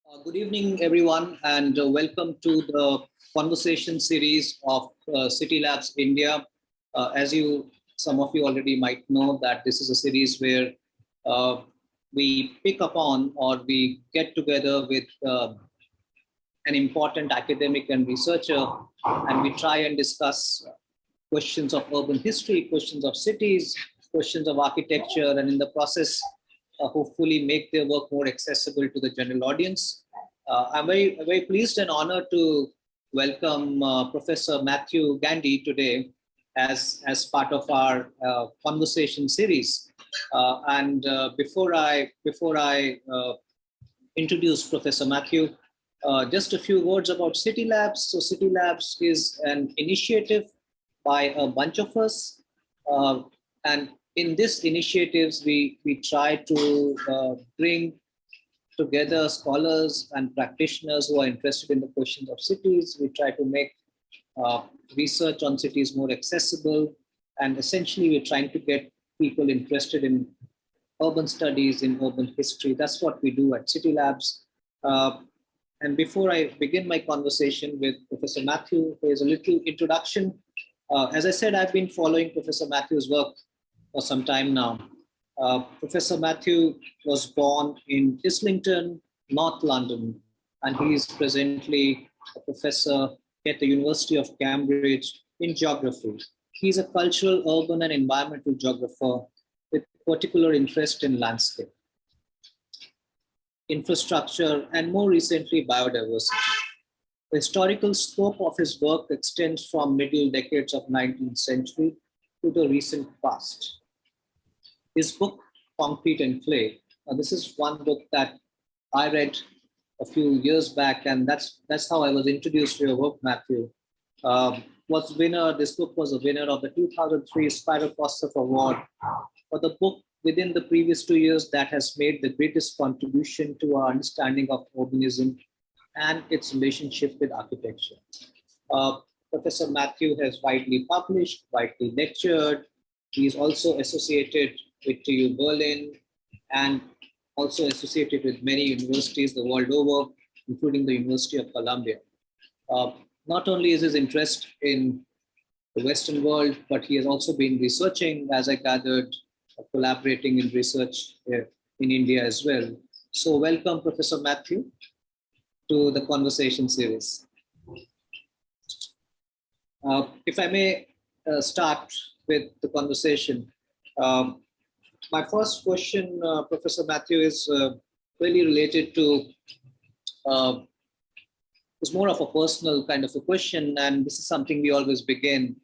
Good evening, everyone, and welcome to the conversation series of City Labs India. As some of you already might know, that this is a series where we pick up on or we get together with an important academic and researcher, and we try and discuss questions of urban history, questions of cities, questions of architecture, and in the process, hopefully make their work more accessible to the general audience. I'm very pleased and honored to welcome Professor Matthew Gandy today as part of our conversation series. Before I introduce Professor Matthew, just a few words about City Labs. So City Labs is an initiative by a bunch of us, and in this initiatives, we try to bring together scholars and practitioners who are interested in the questions of cities. We try to make research on cities more accessible, and essentially we're trying to get people interested in urban studies, in urban history. That's what we do at City Labs. And before I begin my conversation with Professor Matthew, here's a little introduction. As I said, I've been following Professor Matthew's work for some time now. Professor Matthew was born in Islington, North London, and he is presently a professor at the University of Cambridge in geography. He's a cultural, urban, and environmental geographer with particular interest in landscape, infrastructure, and more recently, biodiversity. The historical scope of his work extends from middle decades of 19th century to the recent past. His book, Concrete and Clay, this is one book that I read a few years back, and that's how I was introduced to your work, Matthew. This book was a winner of the 2003 Spiral Kossoff Award for the book within the previous 2 years that has made the greatest contribution to our understanding of urbanism and its relationship with architecture. Professor Matthew has widely published, widely lectured. He is also associated with TU Berlin and also associated with many universities the world over, including the University of Columbia. Not only is his interest in the Western world, but he has also been researching, as I gathered, collaborating in research here in India as well. So welcome, Professor Matthew, to the conversation series. If I may start with the conversation. My first question, Professor Matthew, is really related to, it's more of a personal kind of a question, and this is something we always begin.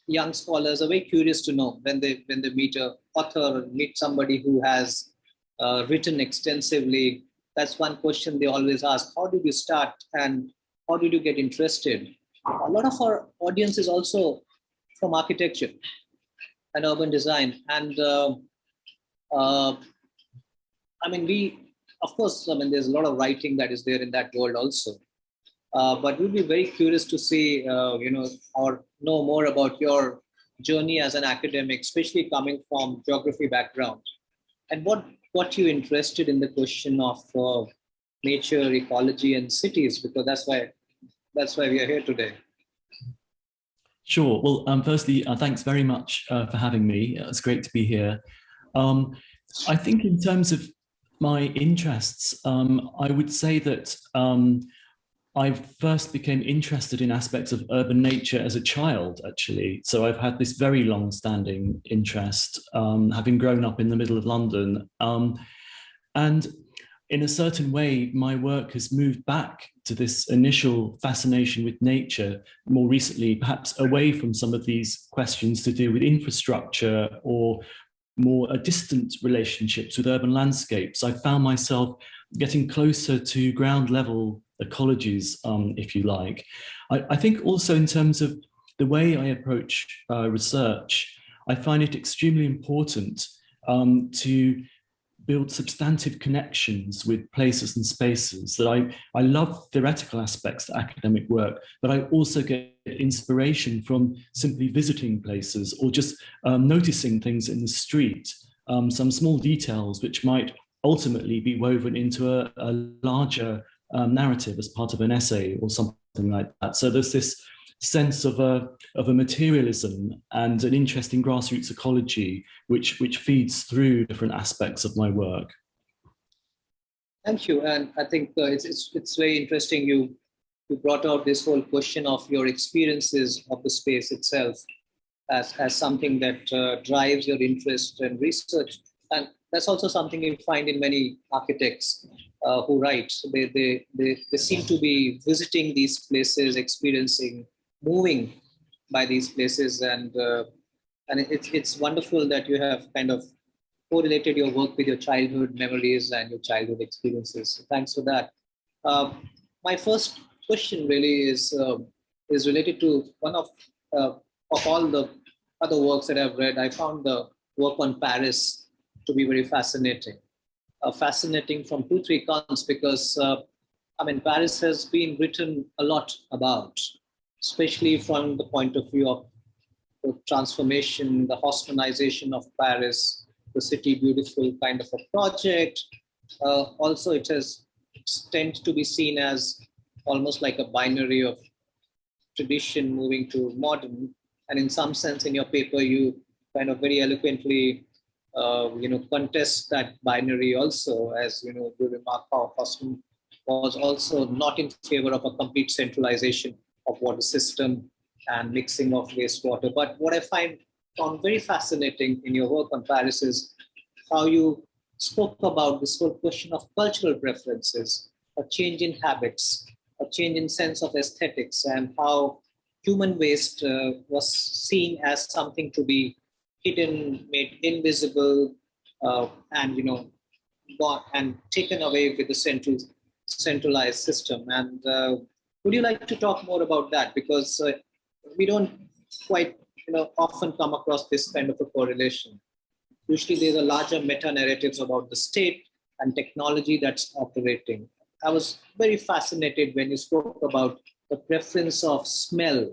Young scholars are very curious to know when they meet an author, meet somebody who has written extensively. That's one question they always ask: how did you start, and how did you get interested? A lot of our audience is also from architecture and urban design, and there's a lot of writing that is there in that world also. But we'd be very curious to see, or know more about your journey as an academic, especially coming from geography background, and what you interested in the question of nature, ecology, and cities, because that's why we are here today. Sure. Well, firstly, thanks very much for having me. It's great to be here. I think in terms of my interests, I would say that I first became interested in aspects of urban nature as a child, actually. So I've had this very long-standing interest, having grown up in the middle of London. And in a certain way, my work has moved back to this initial fascination with nature, more recently, perhaps away from some of these questions to do with infrastructure or more distant relationships with urban landscapes. I found myself getting closer to ground level ecologies, if you like. I think also in terms of the way I approach research, I find it extremely important to build substantive connections with places and spaces. That I love theoretical aspects to academic work, but I also get inspiration from simply visiting places or just noticing things in the street, some small details which might ultimately be woven into a larger narrative as part of an essay or something like that. So there's this sense of a materialism and an interest in grassroots ecology, which feeds through different aspects of my work. Thank you, and I think it's very interesting you brought out this whole question of your experiences of the space itself as something that drives your interest and research, and that's also something you find in many architects who write. They seem to be visiting these places, experiencing, moving by these places, and it's wonderful that you have kind of correlated your work with your childhood memories and your childhood experiences. So thanks for that. My first question really is related to one of all the other works that I've read. I found the work on Paris to be very fascinating. Fascinating from 2-3 counts, because I mean, Paris has been written a lot about, especially from the point of view of the transformation, the Haussmannization of Paris, the City Beautiful kind of a project. Also, it has tends to be seen as almost like a binary of tradition moving to modern. And in some sense, in your paper, you kind of very eloquently, contest that binary also, as you remark how Haussmann was also not in favor of a complete centralization of water system and mixing of wastewater. But what I found very fascinating in your work on Paris is how you spoke about this whole question of cultural preferences, a change in habits, a change in sense of aesthetics, and how human waste was seen as something to be hidden, made invisible, and and taken away with the centralized system. And would you like to talk more about that? Because we don't quite often come across this kind of a correlation. Usually there's a larger meta-narratives about the state and technology that's operating. I was very fascinated when you spoke about the preference of smell.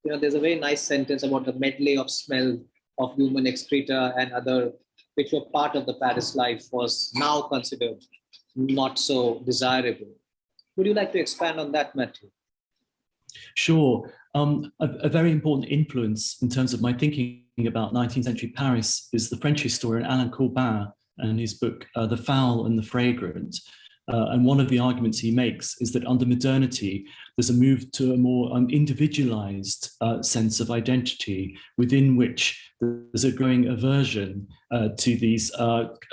There's a very nice sentence about the medley of smell of human excreta and other, which were part of the Paris life, was now considered not so desirable. Would you like to expand on that, Matthew? Sure. A very important influence in terms of my thinking about 19th century Paris is the French historian Alain Corbin and his book, The Foul and the Fragrant. And one of the arguments he makes is that under modernity, there's a move to a more individualized sense of identity, within which there's a growing aversion to these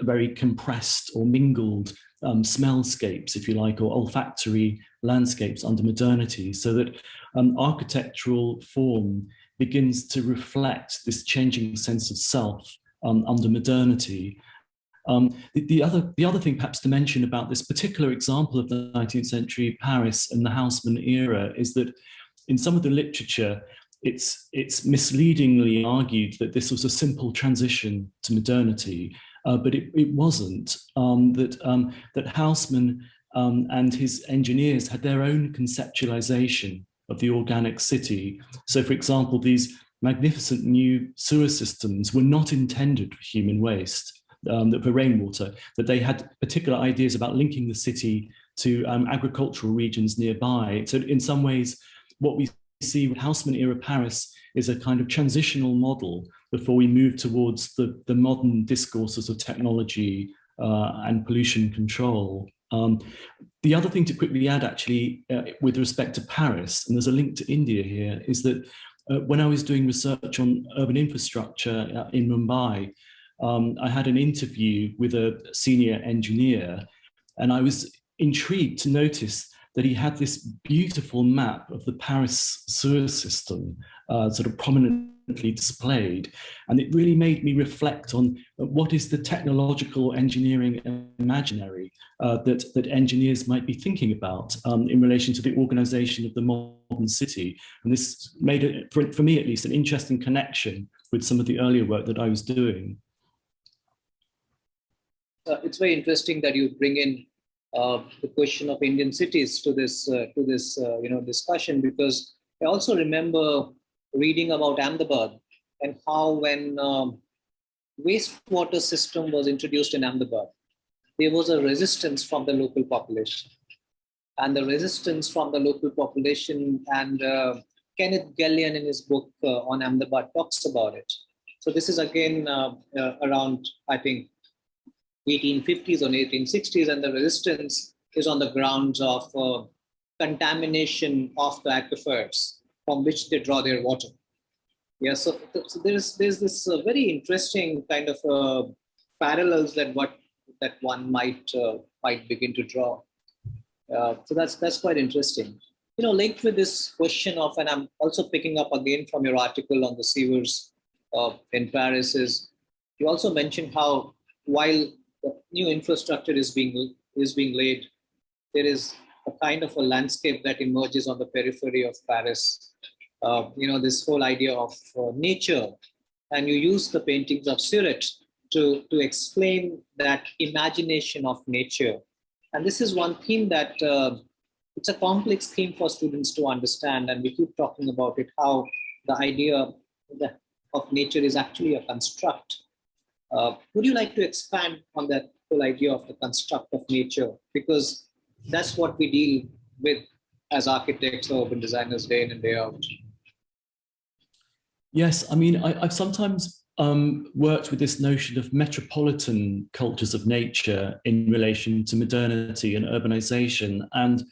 very compressed or mingled smellscapes, if you like, or olfactory landscapes under modernity, so that architectural form begins to reflect this changing sense of self under modernity. The other thing perhaps to mention about this particular example of the 19th century Paris and the Haussmann era is that in some of the literature, it's misleadingly argued that this was a simple transition to modernity, but it wasn't. That Haussmann and his engineers had their own conceptualization of the organic city. So, for example, these magnificent new sewer systems were not intended for human waste. For rainwater, that they had particular ideas about linking the city to agricultural regions nearby. So in some ways, what we see with Haussmann era Paris is a kind of transitional model before we move towards the modern discourses of technology and pollution control. The other thing to quickly add, actually, with respect to Paris, and there's a link to India here, is that when I was doing research on urban infrastructure in Mumbai, I had an interview with a senior engineer, and I was intrigued to notice that he had this beautiful map of the Paris sewer system sort of prominently displayed. And it really made me reflect on what is the technological engineering imaginary that engineers might be thinking about in relation to the organization of the modern city. And this made it, for me at least, an interesting connection with some of the earlier work that I was doing. It's very interesting that you bring in the question of Indian cities to this discussion, because I also remember reading about Ahmedabad and how when wastewater system was introduced in Ahmedabad, there was a resistance from the local population. And the resistance from the local population, and Kenneth Gellion in his book on Ahmedabad talks about it. So this is again around, I think, 1850s or 1860s, and the resistance is on the grounds of contamination of the aquifers from which they draw their water. Yeah, so there's this very interesting kind of parallels that one might begin to draw. So that's quite interesting. You know, linked with this question of, and I'm also picking up again from your article on the sewers in Paris, is you also mentioned how while the new infrastructure is being laid, there is a kind of a landscape that emerges on the periphery of Paris. You know, this whole idea of nature, and you use the paintings of Seurat to explain that imagination of nature. And this is one theme that it's a complex theme for students to understand, and we keep talking about it, how the idea of nature is actually a construct. Would you like to expand on that whole idea of the construct of nature? Because that's what we deal with as architects or urban designers day in and day out. Yes, I mean, I've sometimes worked with this notion of metropolitan cultures of nature in relation to modernity and urbanization, and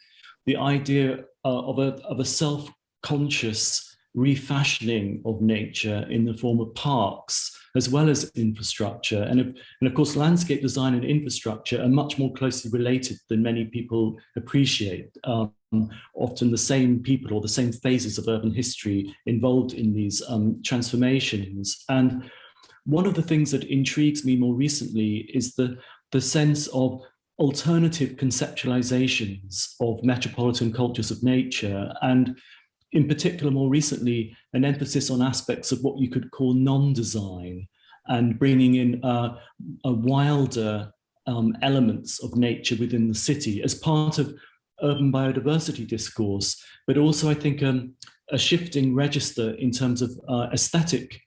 the idea of a self-conscious refashioning of nature in the form of parks as well as infrastructure. And of course, landscape design and infrastructure are much more closely related than many people appreciate. Often the same people or the same phases of urban history involved in these transformations. And one of the things that intrigues me more recently is the sense of alternative conceptualizations of metropolitan cultures of nature, and in particular, more recently, an emphasis on aspects of what you could call non-design, and bringing in a wilder elements of nature within the city as part of urban biodiversity discourse, but also I think a shifting register in terms of aesthetic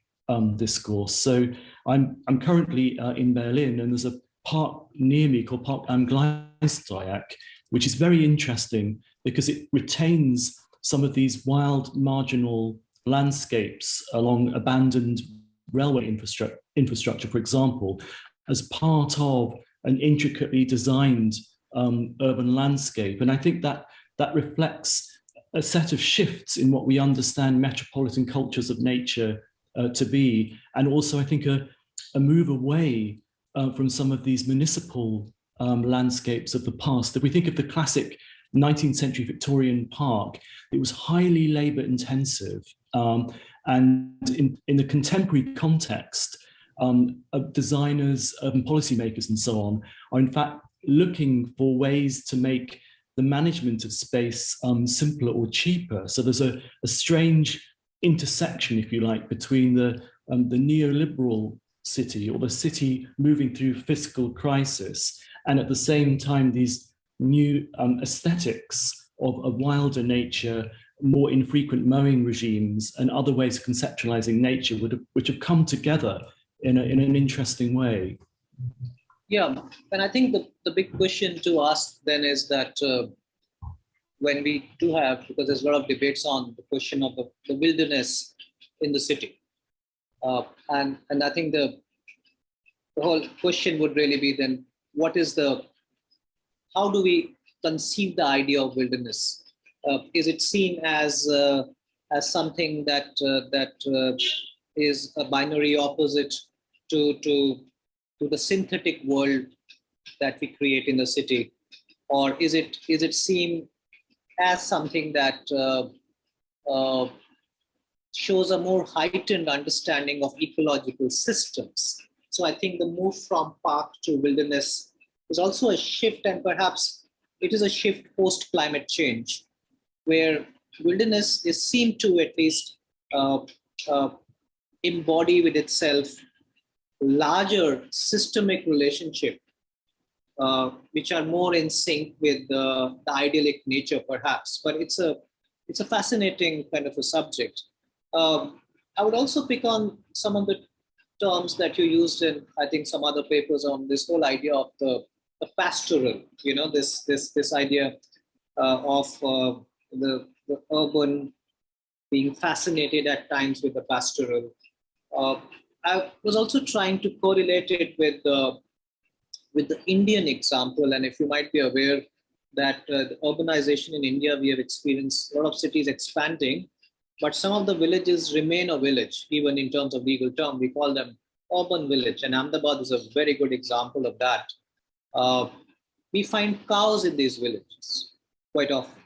discourse. So I'm currently in Berlin, and there's a park near me called Park am Gleisdreieck, which is very interesting because it retains some of these wild marginal landscapes along abandoned railway infrastructure, for example, as part of an intricately designed urban landscape. And I think that reflects a set of shifts in what we understand metropolitan cultures of nature to be, and also I think a move away from some of these municipal landscapes of the past. If we think of the classic 19th century Victorian park, it was highly labor intensive. And in the contemporary context, designers, urban policymakers and so on are in fact looking for ways to make the management of space simpler or cheaper. So there's a strange intersection, if you like, between the neoliberal city, or the city moving through fiscal crisis, and at the same time these new aesthetics of a wilder nature, more infrequent mowing regimes, and other ways of conceptualizing nature which have come together in an interesting way. Yeah, and I think the big question to ask then is that when we do have, because there's a lot of debates on the question of the wilderness in the city, and I think the whole question would really be then, how do we conceive the idea of wilderness? Is it seen as something that is a binary opposite to the synthetic world that we create in the city, or is it seen as something that shows a more heightened understanding of ecological systems? So I think the move from park to wilderness is also a shift, and perhaps it is a shift post climate change, where wilderness is seen to at least embody with itself larger systemic relationship, which are more in sync with the idyllic nature, perhaps. But it's a fascinating kind of a subject. I would also pick on some of the terms that you used in, I think, some other papers on this whole idea of the a pastoral, this idea of the urban being fascinated at times with the pastoral. I was also trying to correlate it with the Indian example, and if you might be aware that the urbanization in India, we have experienced a lot of cities expanding, but some of the villages remain a village, even in terms of legal term. We call them urban village, and Ahmedabad is a very good example of that. We find cows in these villages quite often.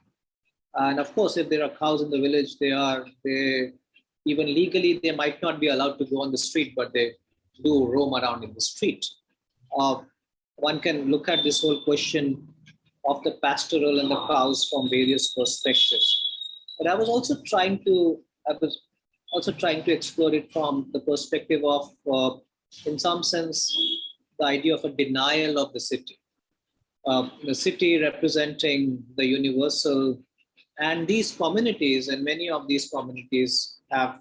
And of course, if there are cows in the village, they even legally, they might not be allowed to go on the street, but they do roam around in the street. One can look at this whole question of the pastoral and the cows from various perspectives. But I was also trying to explore it from the perspective of, in some sense, the idea of a denial of the city. The city representing the universal, and these communities, and many of these communities are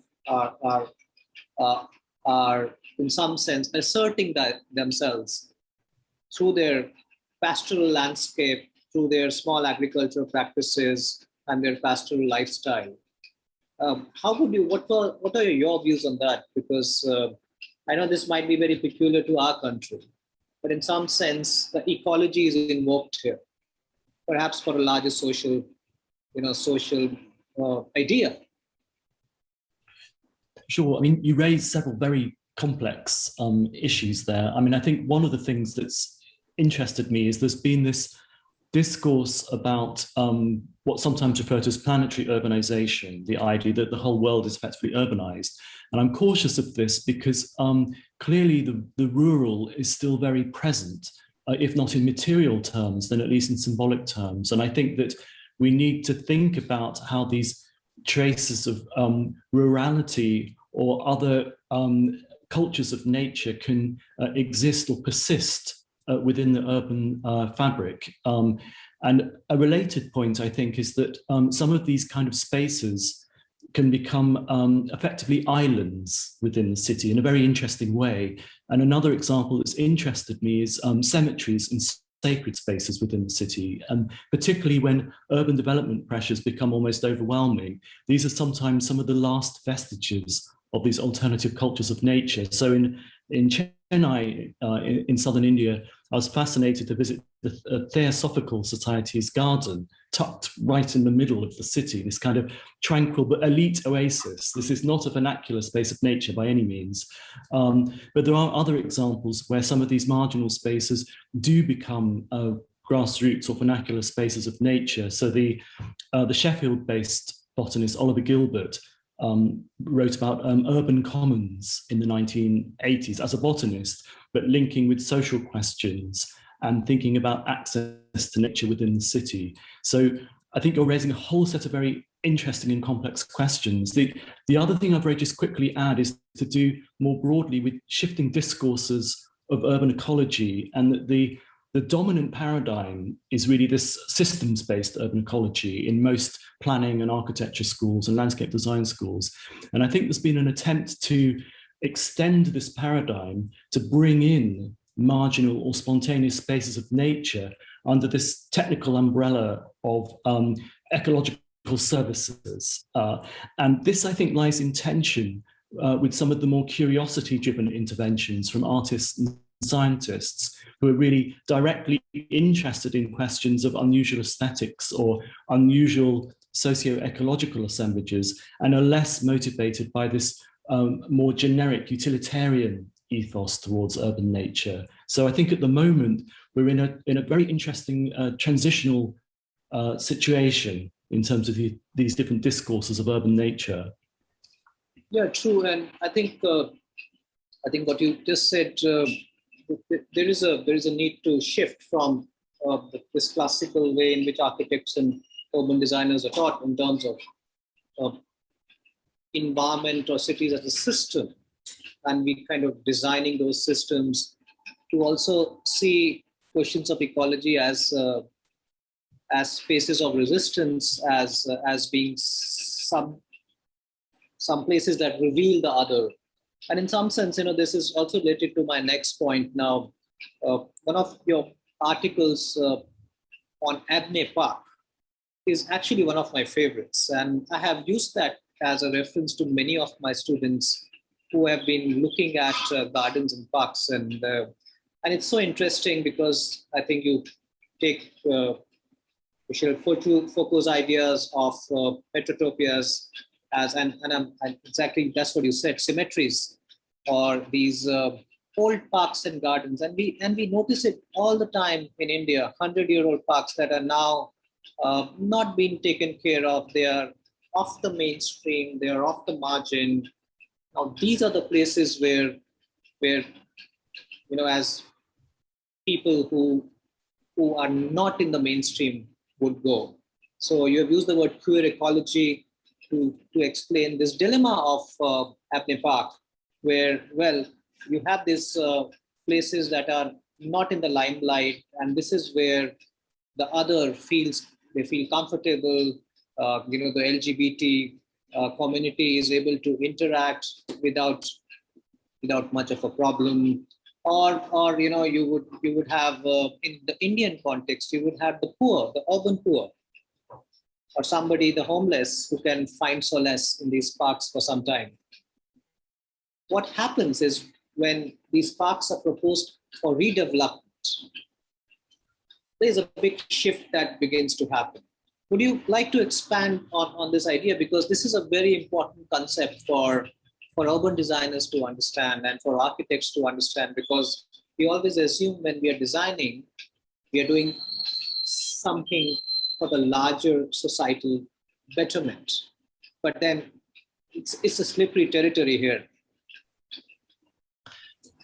in some sense asserting that themselves through their pastoral landscape, through their small agricultural practices and their pastoral lifestyle. What are your views on that? Because I know this might be very peculiar to our country, but in some sense, the ecology is invoked here, perhaps for a larger social idea. Sure. I mean, you raised several very complex issues there. I mean, I think one of the things that's interested me is there's been this discourse about what's sometimes referred to as planetary urbanization, the idea that the whole world is effectively urbanized. And I'm cautious of this because clearly the rural is still very present, if not in material terms, then at least in symbolic terms. And I think that we need to think about how these traces of rurality or other cultures of nature can exist or persist within the urban fabric. And a related point, I think, is that some of these kind of spaces can become effectively islands within the city in a very interesting way. And another example that's interested me is cemeteries and sacred spaces within the city, and particularly when urban development pressures become almost overwhelming. These are sometimes some of the last vestiges of these alternative cultures of nature. So in Chennai, in southern India, I was fascinated to visit the Theosophical Society's garden, tucked right in the middle of the city, this kind of tranquil but elite oasis. This is not a vernacular space of nature by any means. But there are other examples where some of these marginal spaces do become grassroots or vernacular spaces of nature. So the Sheffield-based botanist Oliver Gilbert wrote about urban commons in the 1980s as a botanist, but linking with social questions and thinking about access to nature within the city. So I think you're raising a whole set of very interesting and complex questions. The other thing I'd very just quickly add is to do more broadly with shifting discourses of urban ecology, and that the dominant paradigm is really this systems-based urban ecology in most planning and architecture schools and landscape design schools. And I think there's been an attempt to extend this paradigm to bring in marginal or spontaneous spaces of nature under this technical umbrella of ecological services. And this, I think, lies in tension with some of the more curiosity-driven interventions from artists and scientists who are really directly interested in questions of unusual aesthetics or unusual socio-ecological assemblages, and are less motivated by this more generic utilitarian ethos towards urban nature. So I think at the moment we're in a very interesting transitional situation in terms of these different discourses of urban nature. Yeah, true. And I think what you just said, there is a need to shift from this classical way in which architects and urban designers are taught in terms of environment or cities as a system, and we kind of designing those systems to also see questions of ecology as spaces of resistance, as being some places that reveal the other. And in some sense, this is also related to my next point now. One of your articles on Abney Park is actually one of my favorites. And I have used that as a reference to many of my students who have been looking at gardens and parks. And it's so interesting because I think you take Michel Foucault's ideas of heterotopias as, and exactly that's what you said, cemeteries, or these old parks and gardens. And we notice it all the time in India, 100-year-old parks that are now not being taken care of. They are off the mainstream, they are off the margin. Now, these are the places where as people who are not in the mainstream would go. So you have used the word queer ecology to explain this dilemma of Abney Park, where, well, you have these places that are not in the limelight, and this is where the other they feel comfortable. The LGBT community is able to interact without much of a problem. Or you would have in the Indian context, you would have the poor, the urban poor, or somebody, the homeless, who can find solace in these parks for some time. What happens is when these parks are proposed for redevelopment, there's a big shift that begins to happen. Would you like to expand on this idea? Because this is a very important concept for urban designers to understand and for architects to understand, because we always assume when we are designing, we are doing something for the larger societal betterment. But then it's a slippery territory here.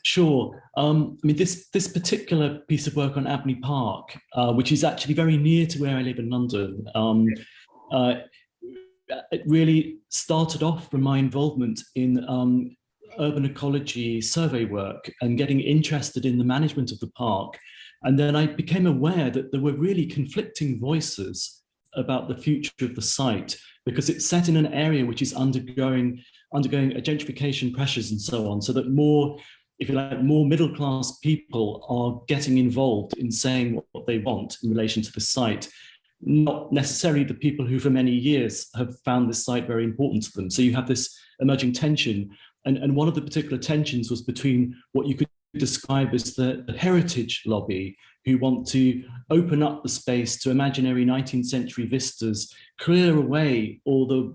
Sure. I mean, this particular piece of work on Abney Park, which is actually very near to where I live in London, it really started off from my involvement in urban ecology survey work and getting interested in the management of the park. And then I became aware that there were really conflicting voices about the future of the site, because it's set in an area which is undergoing gentrification pressures and so on, so that more, if you like, more middle-class people are getting involved in saying what they want in relation to the site, not necessarily the people who for many years have found this site very important to them. So you have this emerging tension. And one of the particular tensions was between what you could describe as the heritage lobby, who want to open up the space to imaginary 19th century vistas, clear away all the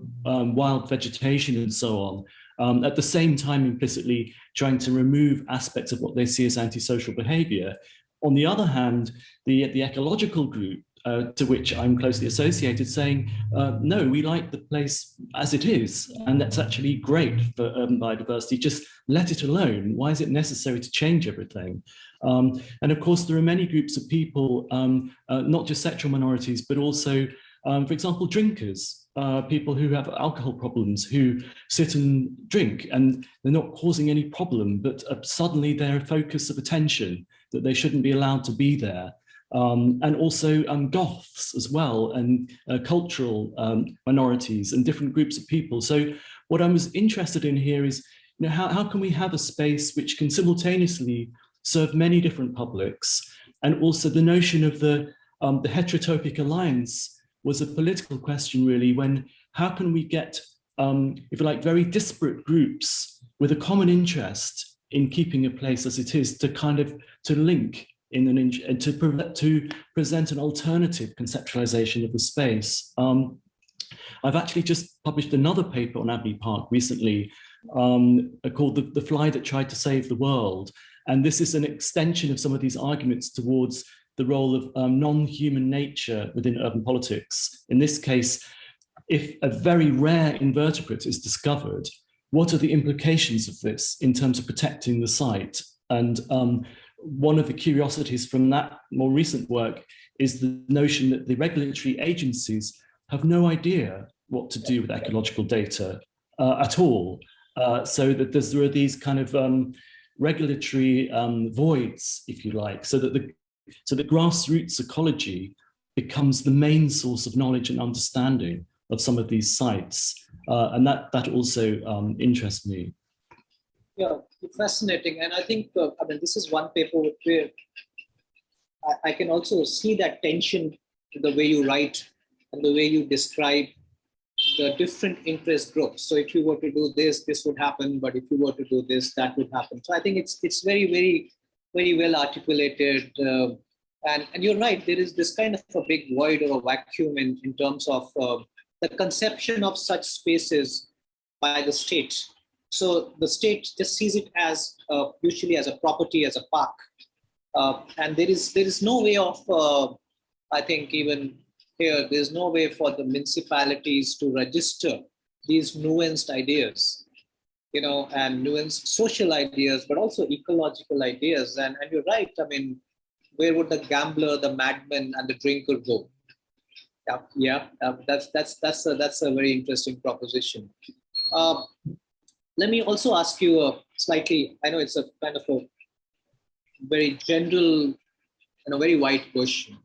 wild vegetation and so on, at the same time implicitly trying to remove aspects of what they see as antisocial behavior. On the other hand, the ecological group, to which I'm closely associated, saying, no, we like the place as it is, and that's actually great for urban biodiversity, just let it alone. Why is it necessary to change everything? And of course, there are many groups of people, not just sexual minorities, but also, for example, drinkers, people who have alcohol problems, who sit and drink, and they're not causing any problem, but suddenly they're a focus of attention, that they shouldn't be allowed to be there. And also goths as well, and cultural minorities and different groups of people. So what I was interested in here is, how can we have a space which can simultaneously serve many different publics? And also the notion of the heterotopic alliance was a political question, really, when how can we get, if you like, very disparate groups with a common interest in keeping a place as it is to link in and to present an alternative conceptualization of the space. I've actually just published another paper on Abney Park recently called The Fly That Tried to Save the World. And this is an extension of some of these arguments towards the role of non-human nature within urban politics. In this case, if a very rare invertebrate is discovered, what are the implications of this in terms of protecting the site? And one of the curiosities from that more recent work is the notion that the regulatory agencies have no idea what to do with ecological data at all. So that there are these kind of regulatory voids, if you like, so that grassroots ecology becomes the main source of knowledge and understanding of some of these sites. And that also interests me. Yeah, fascinating. And I think, this is one paper where I can also see that tension in the way you write and the way you describe the different interest groups. So if you were to do this, this would happen, but if you were to do this, that would happen. So I think it's very well articulated. And you're right, there is this kind of a big void or a vacuum in terms of the conception of such spaces by the state. So the state just sees it as usually as a property, as a park. And there is no way of, I think even here, there's no way for the municipalities to register these nuanced ideas, and nuanced social ideas, but also ecological ideas. And you're right. I mean, where would the gambler, the madman, and the drinker go? That's a very interesting proposition. Let me also ask you a slightly. I know it's a kind of a very general and a very wide question,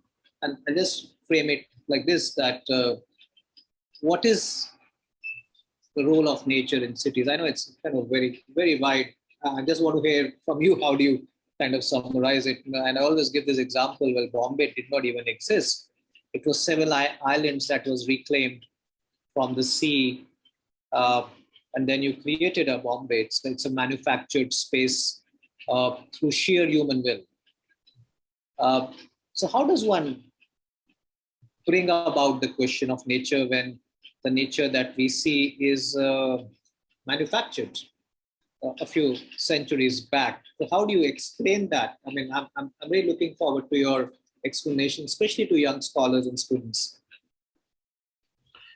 and I just frame it like this: that what is the role of nature in cities? I know it's kind of very wide. I just want to hear from you. How do you kind of summarize it? And I always give this example. Well, Bombay did not even exist. It was several islands that was reclaimed from the sea, and then you created a Bombay. It's a manufactured space through sheer human will. So how does one bring about the question of nature when the nature that we see is manufactured a few centuries back? So how do you explain that? I mean, I'm really looking forward to your explanation, especially to young scholars and students.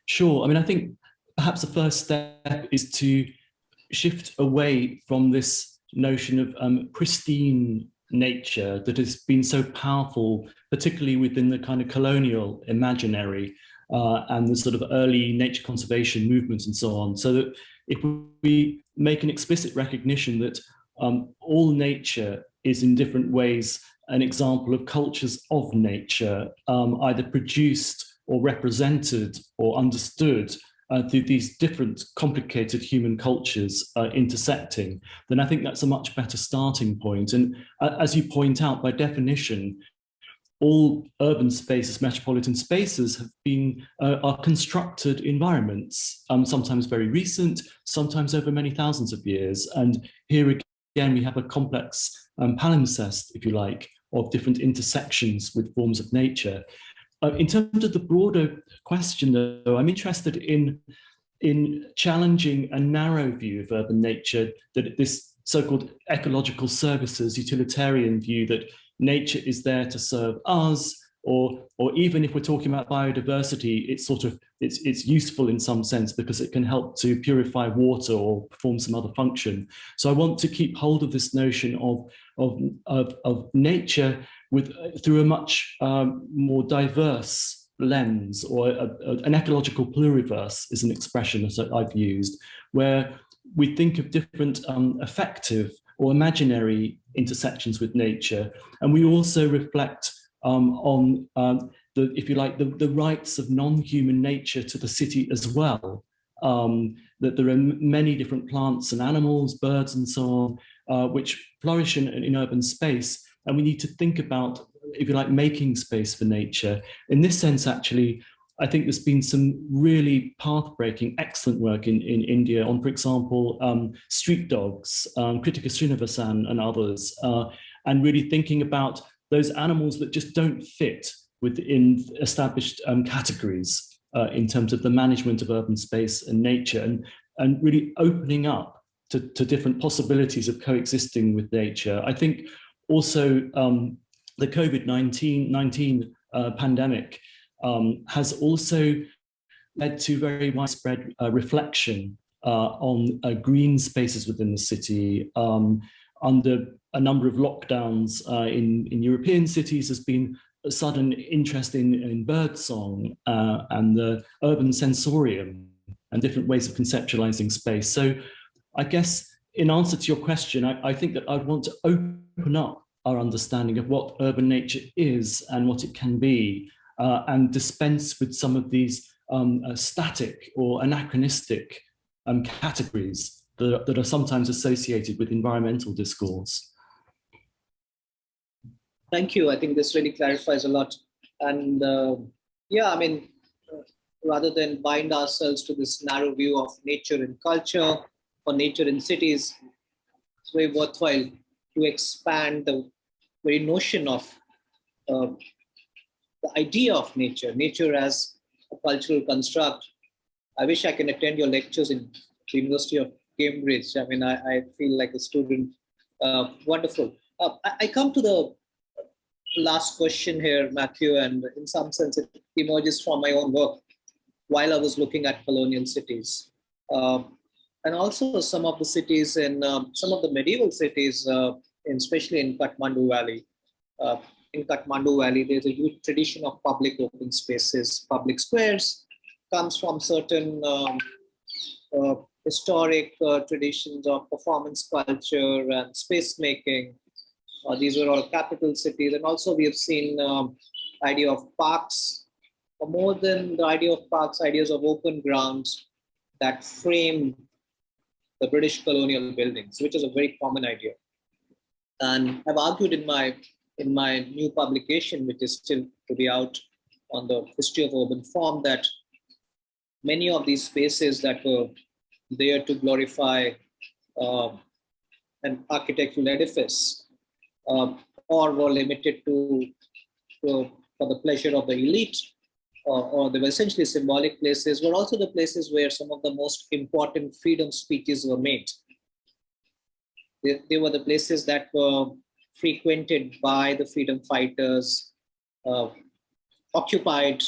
Sure. I mean, I think perhaps the first step is to shift away from this notion of pristine nature that has been so powerful, particularly within the kind of colonial imaginary and the sort of early nature conservation movements and so on. So that if we make an explicit recognition that all nature is in different ways an example of cultures of nature, either produced or represented or understood through these different complicated human cultures intersecting, then I think that's a much better starting point. And as you point out, by definition, all urban spaces, metropolitan spaces have been, are constructed environments, sometimes very recent, sometimes over many thousands of years. And here again, we have a complex palimpsest, if you like, of different intersections with forms of nature. In terms of the broader question, though, I'm interested in challenging a narrow view of urban nature, that this so-called ecological services utilitarian view that nature is there to serve us, or even if we're talking about biodiversity, it's useful in some sense because it can help to purify water or perform some other function. So I want to keep hold of this notion of nature through a much more diverse lens, or an ecological pluriverse is an expression that I've used, where we think of different effective or imaginary intersections with nature, and we also reflect on if you like, the rights of non-human nature to the city as well. That there are many different plants and animals, birds and so on, which flourish in urban space. And we need to think about, if you like, making space for nature. In this sense, actually, I think there's been some really path-breaking, excellent work in India on, for example, street dogs, Kritika Srinivasan and others, and really thinking about those animals that just don't fit within established categories in terms of the management of urban space and nature, and really opening up to different possibilities of coexisting with nature. I think also the COVID-19 pandemic has also led to very widespread reflection on green spaces within the city. Under a number of lockdowns in European cities, there's been a sudden interest in birdsong and the urban sensorium and different ways of conceptualizing space. So I guess in answer to your question, I think that I'd want to open up our understanding of what urban nature is and what it can be, and dispense with some of these static or anachronistic categories that are sometimes associated with environmental discourse. Thank you. I think this really clarifies a lot. And yeah, I mean, rather than bind ourselves to this narrow view of nature and culture or nature in cities, it's very worthwhile to expand the very notion of uh, the idea of nature, nature as a cultural construct. I wish I can attend your lectures in the University of Cambridge. I mean, I feel like a student. Wonderful. I come to the last question here, Matthew, and in some sense, it emerges from my own work while I was looking at colonial cities. Uh, and also some of the cities in some of the medieval cities, especially in Kathmandu Valley. Uh, in Kathmandu Valley, there's a huge tradition of public open spaces, public squares, comes from certain uh, historic traditions of performance culture and space making. These were all capital cities. And also we have seen idea of parks, or more than the idea of parks, ideas of open grounds that frame the British colonial buildings, which is a very common idea. And I've argued in my new publication, which is still to be out, on the history of urban form, that many of these spaces that were there to glorify uh, an architectural edifice or were limited to for the pleasure of the elite, or they were essentially symbolic places, were also the places where some of the most important freedom speeches were made. They were the places that were frequented by the freedom fighters, uh, occupied,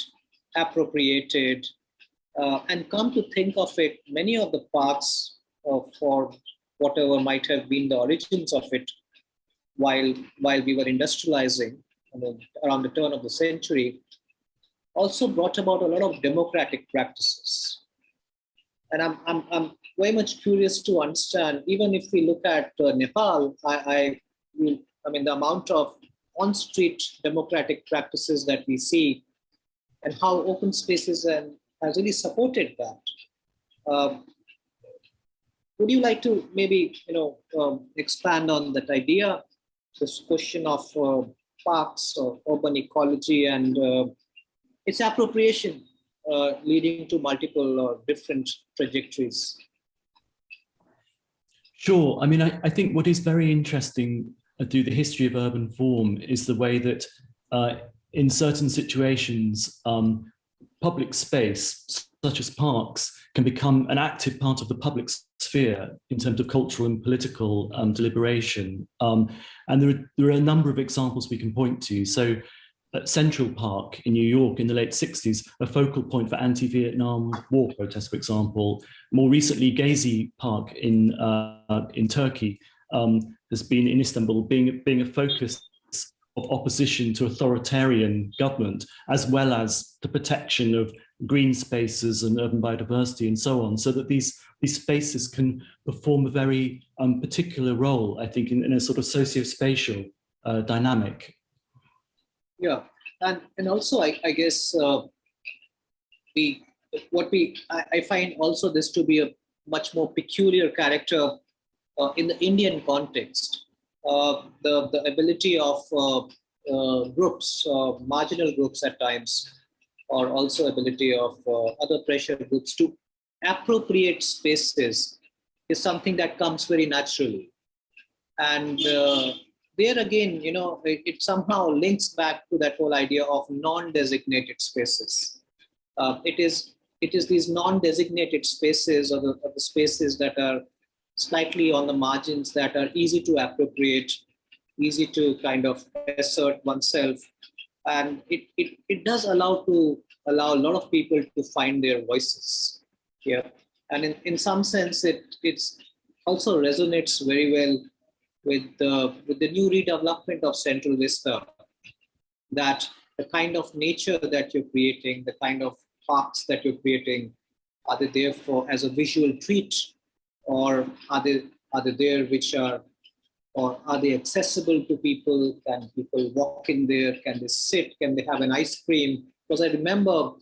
appropriated, and come to think of it, many of the parks for whatever might have been the origins of it, while we were industrializing, I mean, around the turn of the century, also brought about a lot of democratic practices. And I'm very much curious to understand, even if we look at Nepal, I mean, the amount of on-street democratic practices that we see and how open spaces has really supported that. Would you like to maybe, expand on that idea, this question of parks or urban ecology and its appropriation leading to multiple different trajectories? Sure. I mean, I think what is very interesting through the history of urban form is the way that in certain situations, public space, such as parks, can become an active part of the public sphere in terms of cultural and political deliberation. And there are a number of examples we can point to. So at Central Park in New York in the late 60s, a focal point for anti-Vietnam War protests, for example. More recently, Gezi Park in Turkey has been in Istanbul, being a focus of opposition to authoritarian government, as well as the protection of green spaces and urban biodiversity and so on, so that these spaces can perform a very particular role, I think, in a sort of socio-spatial dynamic. Yeah, and also I guess I find also this to be a much more peculiar character in the Indian context. The ability of groups, marginal groups at times, or also ability of other pressure groups to appropriate spaces is something that comes very naturally. And there again, it somehow links back to that whole idea of non-designated spaces. It is these non-designated spaces, or the spaces that are slightly on the margins, that are easy to appropriate, easy to kind of assert oneself. And it does allow a lot of people to find their voices here. And in some sense, it's also resonates very well with the new redevelopment of Central Vista, that the kind of nature that you're creating, the kind of parks that you're creating, are they there for as a visual treat, or are they there which are, or are they accessible to people? Can people walk in there? Can they sit? Can they have an ice cream? Because I remember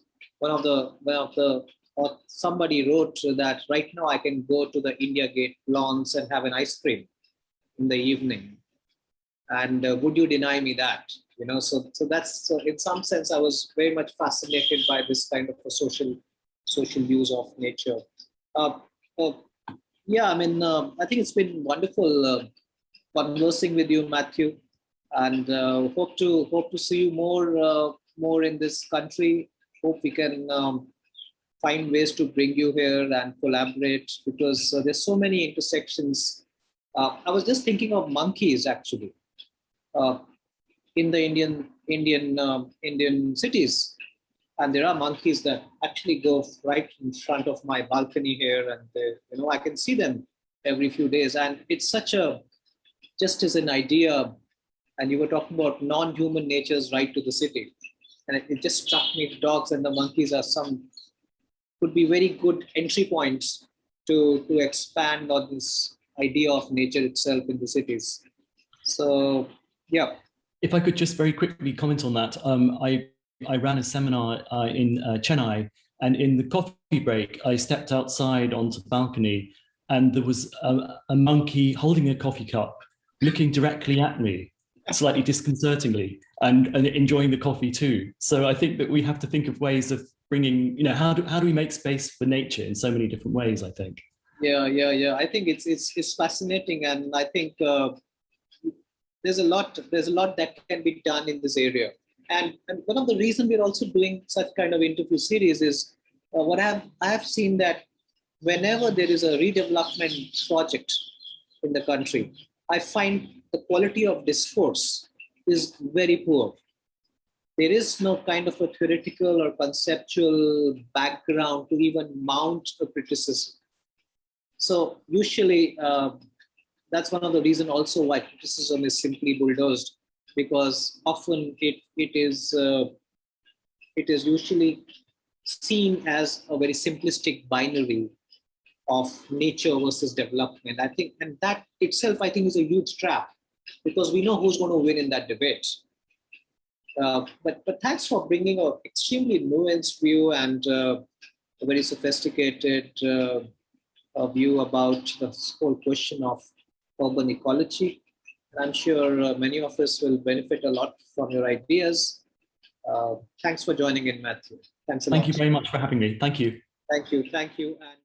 somebody wrote that right now I can go to the India Gate lawns and have an ice cream in the evening. And would you deny me that? You know, so so in some sense, I was very much fascinated by this kind of a social use of nature. Uh, uh, yeah, I mean, I think it's been wonderful conversing with you, Matthew, and hope to see you more in this country. Hope we can find ways to bring you here and collaborate, because there's so many intersections. I was just thinking of monkeys actually uh, in the Indian cities, and there are monkeys that actually go right in front of my balcony here, and I can see them every few days, and it's such a just as an idea. And you were talking about non-human nature's right to the city, and it just struck me, the dogs and the monkeys are some could be very good entry points to expand on this idea of nature itself in the cities. So yeah. If I could just very quickly comment on that, I ran a seminar in Chennai, and in the coffee break, I stepped outside onto the balcony, and there was a monkey holding a coffee cup, looking directly at me, slightly disconcertingly, and enjoying the coffee too. So I think that we have to think of ways of bringing, how do we make space for nature in so many different ways, I think. Yeah. I think it's fascinating, and I think there's a lot that can be done in this area. And one of the reasons we're also doing such kind of interview series is what I have seen that whenever there is a redevelopment project in the country, I find the quality of discourse is very poor. There is no kind of a theoretical or conceptual background to even mount a criticism. So usually that's one of the reasons also why criticism is simply bulldozed, because often it is usually seen as a very simplistic binary of nature versus development. I think, and that itself, I think, is a huge trap, because we know who's going to win in that debate. But thanks for bringing an extremely nuanced view and a very sophisticated view about the whole question of urban ecology. And I'm sure many of us will benefit a lot from your ideas. Thanks for joining in, Matthew. Thanks a lot. Thank you very much for having me. Thank you. Thank you. And